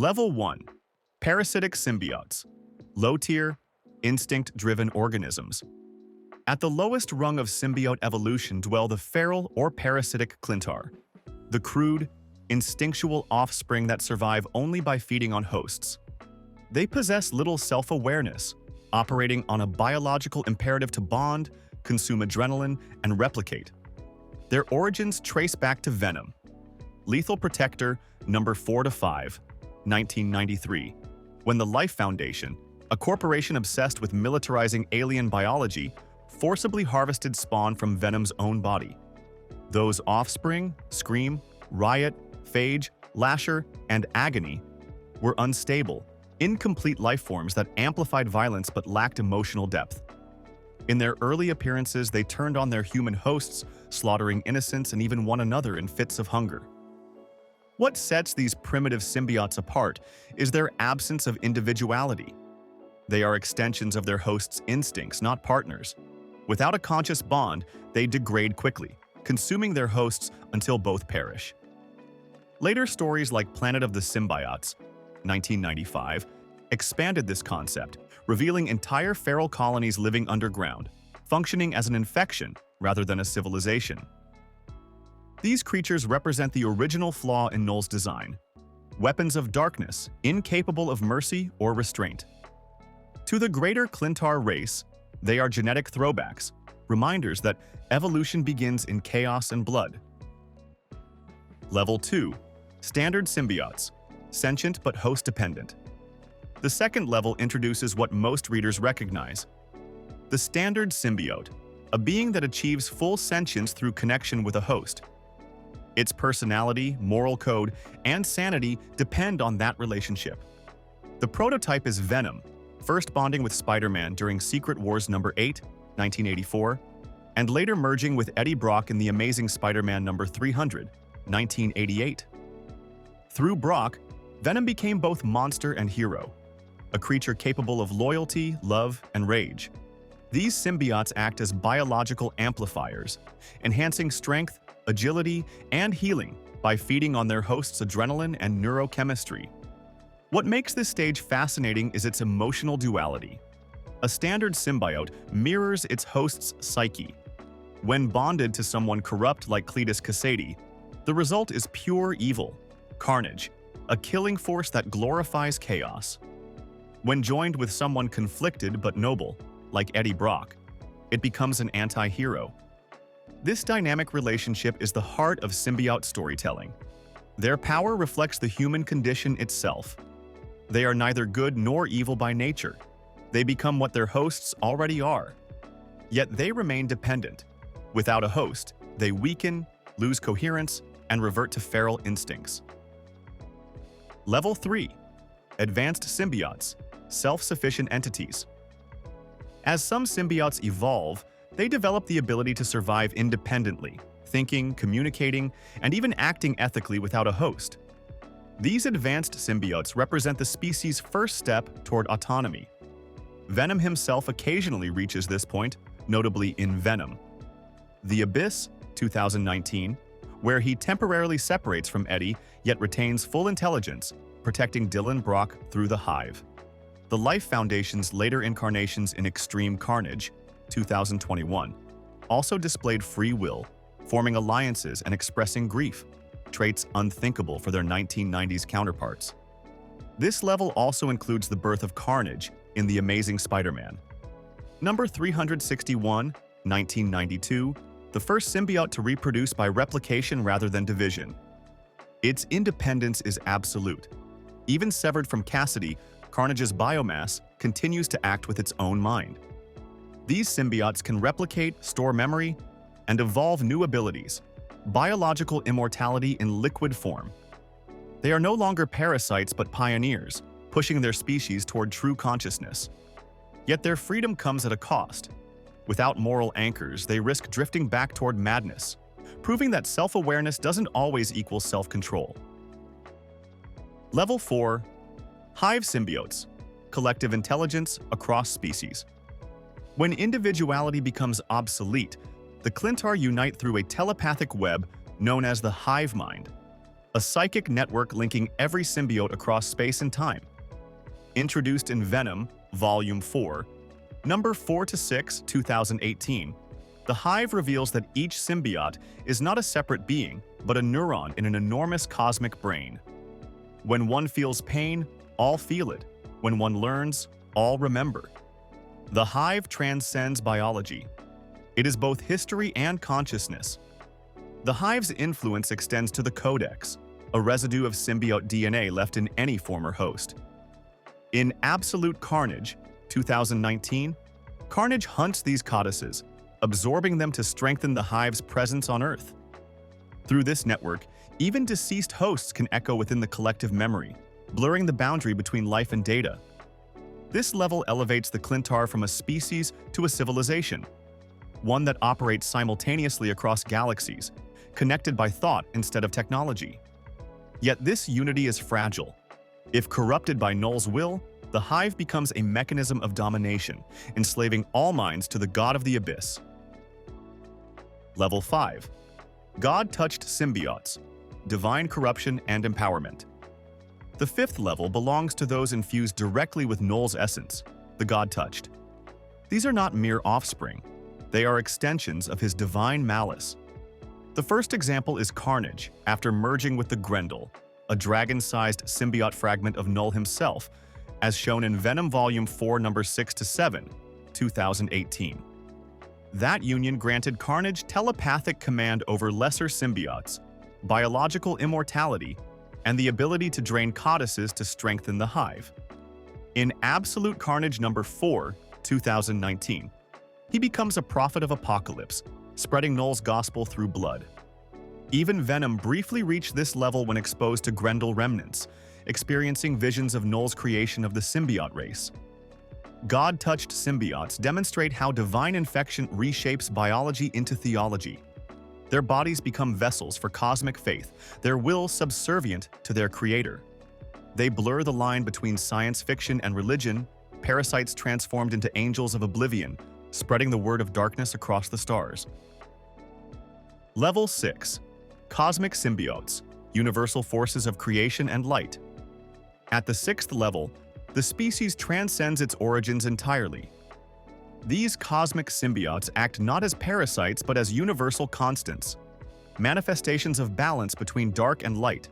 Level 1. Parasitic symbiotes. Low-tier, instinct-driven organisms. At the lowest rung of symbiote evolution dwell the feral or parasitic Klyntar, the crude, instinctual offspring that survive only by feeding on hosts. They possess little self-awareness, operating on a biological imperative to bond, consume adrenaline, and replicate. Their origins trace back to Venom, Lethal Protector number 4-5, 1993, when the Life Foundation, a corporation obsessed with militarizing alien biology, forcibly harvested spawn from Venom's own body. Those offspring, Scream, Riot, Phage, Lasher, and Agony, were unstable, incomplete lifeforms that amplified violence but lacked emotional depth. In their early appearances, they turned on their human hosts, slaughtering innocents and even one another in fits of hunger. What sets these primitive symbiotes apart is their absence of individuality. They are extensions of their hosts' instincts, not partners. Without a conscious bond, they degrade quickly, consuming their hosts until both perish. Later stories like Planet of the Symbiotes, 1995, expanded this concept, revealing entire feral colonies living underground, functioning as an infection rather than a civilization. These creatures represent the original flaw in Null's design: weapons of darkness, incapable of mercy or restraint. To the greater Klyntar race, they are genetic throwbacks, reminders that evolution begins in chaos and blood. Level 2. Standard symbiotes, sentient but host-dependent. The second level introduces what most readers recognize: the standard symbiote, a being that achieves full sentience through connection with a host. Its personality, moral code, and sanity depend on that relationship. The prototype is Venom, first bonding with Spider-Man during Secret Wars number 8, 1984, and later merging with Eddie Brock in The Amazing Spider-Man number 300, 1988. Through Brock, Venom became both monster and hero, a creature capable of loyalty, love, and rage. These symbiotes act as biological amplifiers, enhancing strength, agility, and healing by feeding on their host's adrenaline and neurochemistry. What makes this stage fascinating is its emotional duality. A standard symbiote mirrors its host's psyche. When bonded to someone corrupt like Cletus Kasady, the result is pure evil, Carnage, a killing force that glorifies chaos. When joined with someone conflicted but noble, like Eddie Brock, it becomes an anti-hero. This dynamic relationship is the heart of symbiote storytelling. Their power reflects the human condition itself. They are neither good nor evil by nature. They become what their hosts already are. Yet they remain dependent. Without a host, they weaken, lose coherence, and revert to feral instincts. Level 3. Advanced symbiotes, self-sufficient entities. As some symbiotes evolve, they develop the ability to survive independently, thinking, communicating, and even acting ethically without a host. These advanced symbiotes represent the species' first step toward autonomy. Venom himself occasionally reaches this point, notably in Venom. The Abyss, 2019, where he temporarily separates from Eddie yet retains full intelligence, protecting Dylan Brock through the Hive. The Life Foundation's later incarnations in Extreme Carnage, 2021, also displayed free will, forming alliances and expressing grief, traits unthinkable for their 1990s counterparts. This level also includes the birth of Carnage in The Amazing Spider-Man. Number 361, 1992, the first symbiote to reproduce by replication rather than division. Its independence is absolute. Even severed from Kasady, Carnage's biomass continues to act with its own mind. These symbiotes can replicate, store memory, and evolve new abilities, biological immortality in liquid form. They are no longer parasites but pioneers, pushing their species toward true consciousness. Yet their freedom comes at a cost. Without moral anchors, they risk drifting back toward madness, proving that self-awareness doesn't always equal self-control. Level 4. Hive symbiotes, collective intelligence across species. When individuality becomes obsolete, the Klyntar unite through a telepathic web known as the Hive-Mind. a psychic network linking every symbiote across space and time. Introduced in Venom, Volume 4, number 4 to 6, 2018, the Hive reveals that each symbiote is not a separate being, but a neuron in an enormous cosmic brain. When one feels pain, all feel it. When one learns, all remember. The Hive transcends biology. It is both history and consciousness. The Hive's influence extends to the Codex, a residue of symbiote DNA left in any former host. In Absolute Carnage, 2019, Carnage hunts these codices, absorbing them to strengthen the Hive's presence on Earth. Through this network, even deceased hosts can echo within the collective memory, blurring the boundary between life and data. This level elevates the Klyntar from a species to a civilization, one that operates simultaneously across galaxies, connected by thought instead of technology. Yet this unity is fragile. If corrupted by Null's will, the Hive becomes a mechanism of domination, enslaving all minds to the God of the Abyss. Level 5. God-touched symbiotes, divine corruption and empowerment. The 5th level belongs to those infused directly with Null's essence, the God-touched. These are not mere offspring. They are extensions of his divine malice. The first example is Carnage, after merging with the Grendel, a dragon-sized symbiote fragment of Null himself, as shown in Venom Volume 4, number 6 to 7, 2018. That union granted Carnage telepathic command over lesser symbiotes, biological immortality, and the ability to drain codices to strengthen the Hive. In Absolute Carnage number 4, 2019, he becomes a prophet of apocalypse, spreading Null's gospel through blood. Even Venom briefly reached this level when exposed to Grendel remnants, experiencing visions of Null's creation of the symbiote race. God-touched symbiotes demonstrate how divine infection reshapes biology into theology. Their bodies become vessels for cosmic faith, their will subservient to their creator. They blur the line between science fiction and religion, parasites transformed into angels of oblivion, spreading the word of darkness across the stars. Level 6. Cosmic Symbiotes, Universal Forces of Creation and Light. At the 6th level, the species transcends its origins entirely. These cosmic symbiotes act not as parasites but as universal constants, manifestations of balance between dark and light.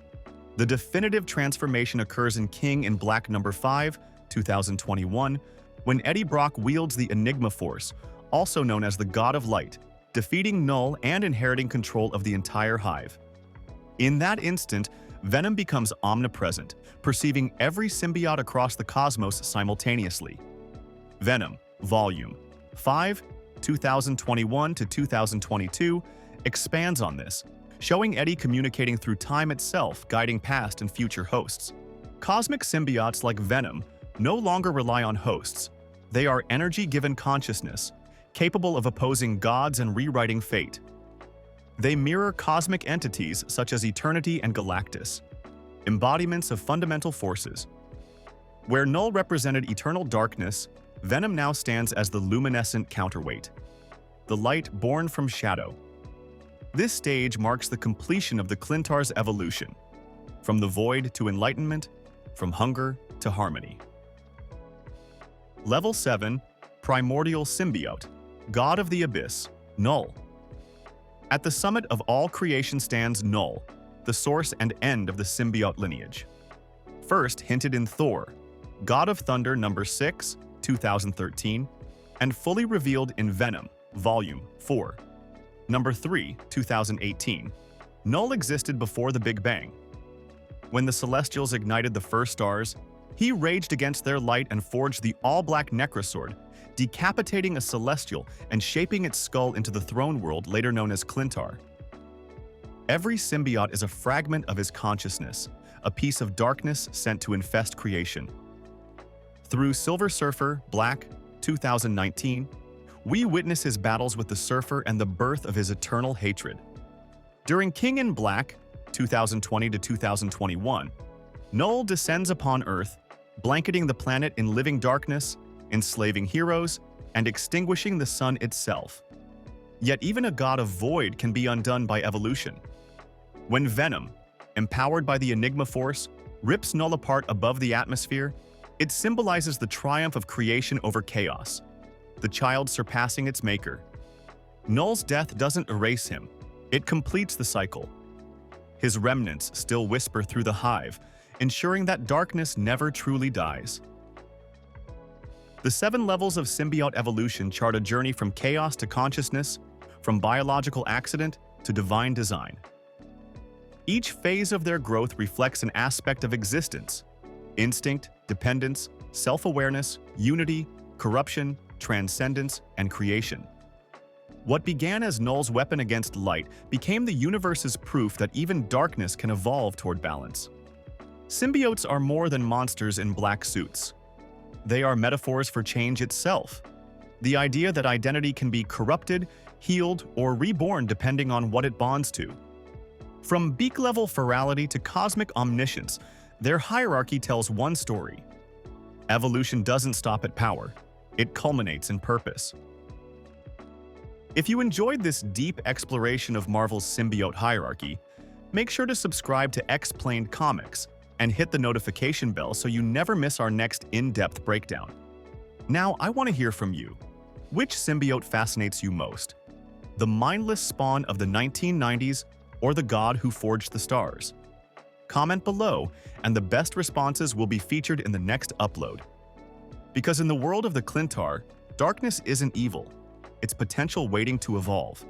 The definitive transformation occurs in King in Black number 5, 2021, when Eddie Brock wields the Enigma Force, also known as the God of Light, defeating Null and inheriting control of the entire Hive. In that instant, Venom becomes omnipresent, perceiving every symbiote across the cosmos simultaneously. Venom, Volume 5, 2021 to 2022, expands on this, showing Eddie communicating through time itself, guiding past and future hosts. Cosmic symbiotes like Venom no longer rely on hosts. They are energy-given consciousness, capable of opposing gods and rewriting fate. They mirror cosmic entities such as Eternity and Galactus, embodiments of fundamental forces. Where Null represented eternal darkness, Venom now stands as the luminescent counterweight, the light born from shadow. This stage marks the completion of the Klyntar's evolution, from the void to enlightenment, from hunger to harmony. Level 7. Primordial Symbiote, God of the Abyss, Null. At the summit of all creation stands Null, the source and end of the symbiote lineage. First hinted in Thor, God of Thunder number 6, 2013, and fully revealed in Venom, Volume 4, number 3, 2018. Null existed before the Big Bang. When the Celestials ignited the first stars, he raged against their light and forged the all-black Necrosword, decapitating a Celestial and shaping its skull into the throne world later known as Klyntar. Every symbiote is a fragment of his consciousness, a piece of darkness sent to infest creation. Through Silver Surfer, Black, 2019, we witness his battles with the Surfer and the birth of his eternal hatred. During King in Black, 2020 to 2021, Null descends upon Earth, blanketing the planet in living darkness, enslaving heroes, and extinguishing the sun itself. Yet even a god of void can be undone by evolution. When Venom, empowered by the Enigma Force, rips Null apart above the atmosphere. It symbolizes the triumph of creation over chaos, the child surpassing its maker. Null's death doesn't erase him, it completes the cycle. His remnants still whisper through the hive, ensuring that darkness never truly dies. The 7 levels of symbiote evolution chart a journey from chaos to consciousness, from biological accident to divine design. Each phase of their growth reflects an aspect of existence: instinct, dependence, self-awareness, unity, corruption, transcendence, and creation. What began as Null's weapon against light became the universe's proof that even darkness can evolve toward balance. Symbiotes are more than monsters in black suits. They are metaphors for change itself. The idea that identity can be corrupted, healed, or reborn depending on what it bonds to. From beak-level ferality to cosmic omniscience, their hierarchy tells one story. Evolution doesn't stop at power. It culminates in purpose. If you enjoyed this deep exploration of Marvel's symbiote hierarchy, make sure to subscribe to Explained Comics and hit the notification bell so you never miss our next in-depth breakdown. Now, I want to hear from you. Which symbiote fascinates you most? The mindless spawn of the 1990s or the god who forged the stars? Comment below, and the best responses will be featured in the next upload. Because in the world of the Klyntar, darkness isn't evil. It's potential waiting to evolve.